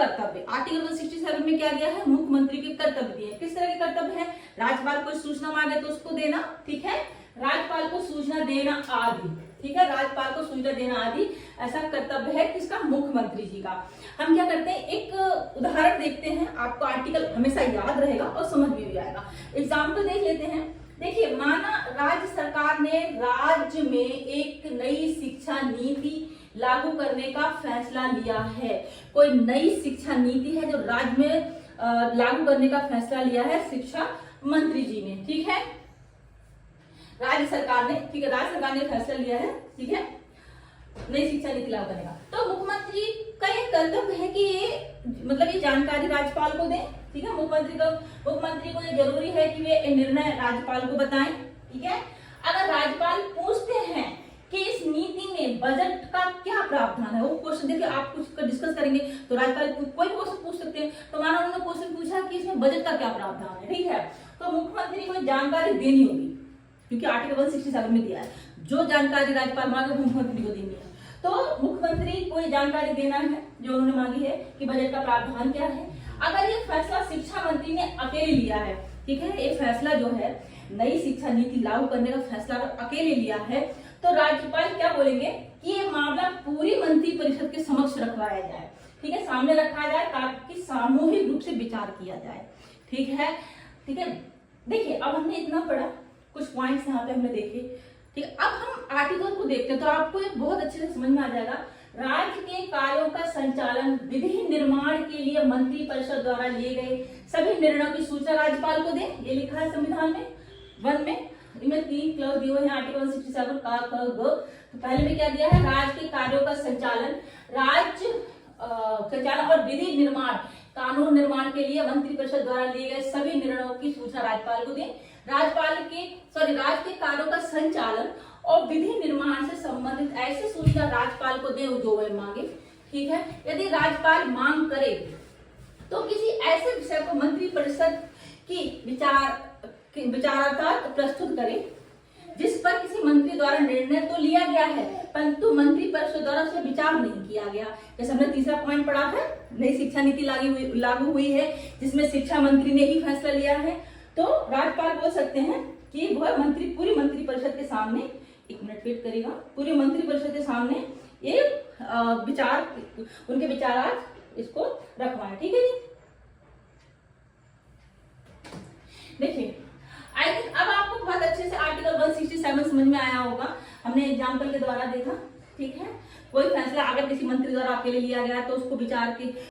कर्तव्य, आर्टिकल 167 में क्या दिया है, मुख्यमंत्री के कर्तव्य दिए। किस तरह के कर्तव्य है, राज्यपाल को सूचना मांगे तो उसको देना, ठीक है, राज्यपाल को सूचना देना आदि, ठीक है, राज्यपाल को सूचना देना आदि ऐसा कर्तव्य है किसका, मुख्यमंत्री जी का। हम क्या करते हैं, एक उदाहरण देखते हैं, आपको आर्टिकल हमेशा याद रहेगा और समझ भी आएगा। एग्जाम्पल देख लेते हैं। देखिए, माना राज्य सरकार ने राज्य में एक नई शिक्षा नीति लागू करने का फैसला लिया है। कोई नई शिक्षा नीति है जो राज्य में लागू करने का फैसला लिया है शिक्षा मंत्री जी ने, ठीक है, राज्य सरकार ने, ठीक है, राज्य सरकार ने फैसला लिया है, ठीक है, नई शिक्षा नीति लागू करने का। तो मुख्यमंत्री का ये कर्तव्य है कि ये मतलब ये जानकारी राज्यपाल को दें, ठीक है, मुख्यमंत्री को ये जरूरी है कि वे निर्णय राज्यपाल को बताएं, ठीक है। अगर राज्यपाल पूछते हैं कि इस नीति में बजट का क्या प्रावधान है, वो क्वेश्चन देखिए आप कुछ डिस्कस करेंगे तो राज्यपाल कोई क्वेश्चन पूछ सकते हैं। तो मानो उन्होंने क्वेश्चन पूछा कि इसमें बजट का क्या प्रावधान है, ठीक है, तो मुख्यमंत्री को जानकारी देनी होगी क्योंकि आर्टिकल 167 में दिया है, जो जानकारी राज्यपाल मांगे वो मुख्यमंत्री को देनी है। तो मुख्यमंत्री को ये जानकारी देना है जो उन्होंने मांगी है कि बजट का प्रावधान क्या है। अगर ये फैसला शिक्षा मंत्री ने अकेले लिया है, ठीक है, ये फैसला जो है नई शिक्षा नीति लागू करने का फैसला अगर अकेले लिया है तो राज्यपाल क्या बोलेंगे कि ये मामला पूरी मंत्री परिषद के समक्ष रखवाया जाए, ठीक है, सामने रखा जाए ताकि सामूहिक रूप से विचार किया जाए, ठीक है, ठीक है। देखिए, अब हमने इतना पढ़ा, कुछ पॉइंट्स यहाँ पे हमने देखे, ठीक है। अब हम आर्टिकल को देखते हैं तो आपको ये बहुत अच्छे से समझ में आ जाएगा। राज्य के कार्यों का संचालन विधि निर्माण के लिए मंत्री परिषद द्वारा लिए गए सभी निर्णयों की सूचना राज्यपाल को दें, ये लिखा है संविधान में 1 में, इनमें 3 क्लॉज दिए हुए हैं आर्टिकल 167 का तो पहले में क्या दिया है, राज्य के कार्यों का संचालन, राज्य संचालन और विधि निर्माण कानून निर्माण के लिए मंत्री परिषद द्वारा लिए गए सभी निर्णयों की सूचना राज्यपाल को दें। राज्य के कार्यों का संचालन और विधि निर्माण से संबंधित ऐसी सूचना राज्यपाल को दें जो वह मांगे, ठीक है। यदि राज्यपाल मांग करे तो किसी ऐसे विषय को मंत्री परिषद की विचारार्थ प्रस्तुत करे जिस पर किसी मंत्री द्वारा निर्णय तो लिया गया है परंतु मंत्री परिषद द्वारा उस पर विचार नहीं किया गया। जैसे हमने तीसरा पॉइंट पढ़ा था, नई शिक्षा नीति लागू हुई है जिसमें शिक्षा मंत्री ने ही फैसला लिया है, तो राज्यपाल बोल सकते हैं कि वह पूरी मंत्री परिषद के सामने, एक मिनट वेट करेगा, पूरी मंत्री परिषद के सामने ये उनके विचारार्थ इसको रखवाएं, ठीक है जी। देखिए, आई थिंक अब आपको बहुत अच्छे से आर्टिकल 167 समझ में आया होगा, हमने एग्जाम्पल के द्वारा देखा, ठीक है। कोई फैसला अगर किसी मंत्री द्वारा अकेले लिया गया तो उसको विचार के